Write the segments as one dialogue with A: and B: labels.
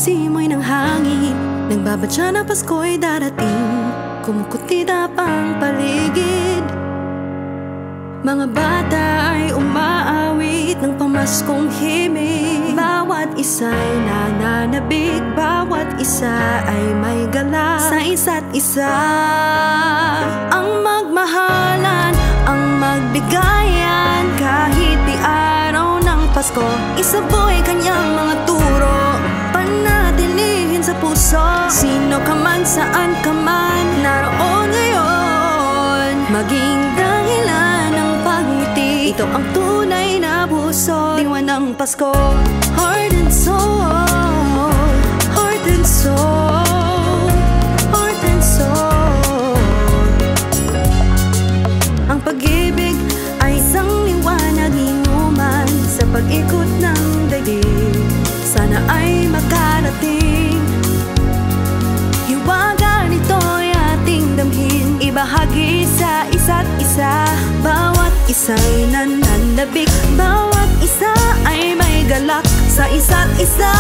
A: simoy ng hangin, nagbabadya na Pasko'y darating, kumukutida pang paligid. Mga bata ay umaawit ng pamaskong himig, bawat isa'y nananabik, bawat isa ay may gala sa isa't isa. Ang magmahalan, ang magbigayan, kahit di araw ng Pasko, isabuhay kanyang mga turo, panatilihin sa puso. Sino ka man, saan ka man, naroon ngayon, maging dahilan ng pagngiti. Ito ang tunay na puso, diwa ng Pasko. Heart and soul, heart and soul, heart and soul. Ang pag-ibig ay isang liwanag inuman sa pag-ikot ng daigdig, sana ay makarating. Hiwaga nito'y ating damhin, ibahagi sa isa't isa, bawat isa'y nananabik, bawat isa ay may galak sa isa't isa.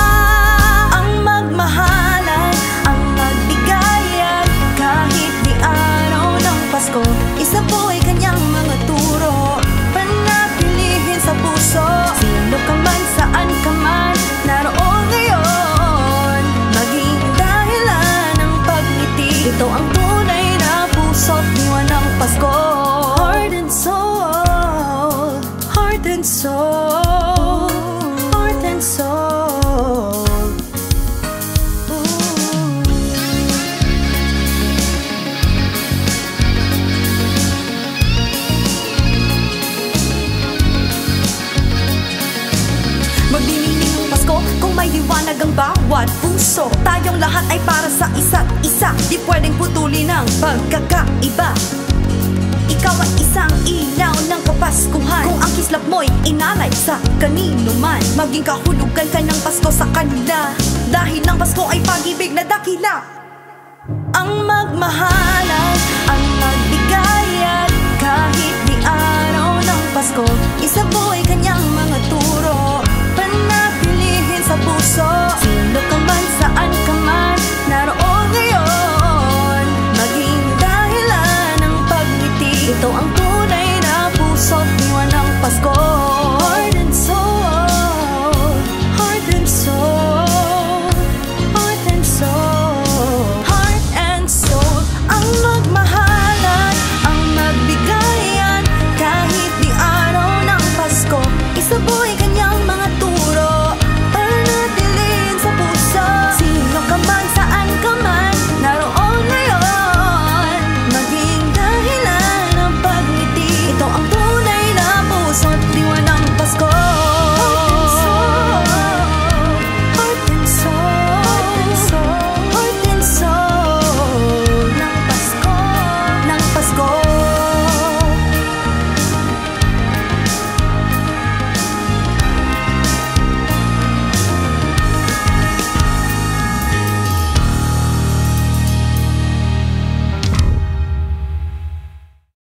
A: Ang magmahalan, ang magbigayan, kahit di araw ng Pasko, isa po ay kanyang mga turo, panatilihin sa puso. Sino ka man, saan ka man, naroon ngayon, maging dahilan ng pagngiti. Ito ang tunay na puso't diwa ng Pasko. Heart and soul, heart and soul, heart and soul. Magdinining ng Pasko kung may liwanag ang bawat puso. Tayong lahat ay para sa isa't isa, di pwedeng putulin ang pagkakaiba. Ikaw ay isang ilaw ng Kapaskuhan, kung ang kislap mo'y inalay sa kanino man, maging kahulugan ka ng Pasko sa kanila, dahil ang Pasko ay pag-ibig na dakila. Ang magmahalan, ang magbigayan, kahit di araw ng Pasko, isa po ay kanyang mga turo, panatilihin sa puso. Sino ka man,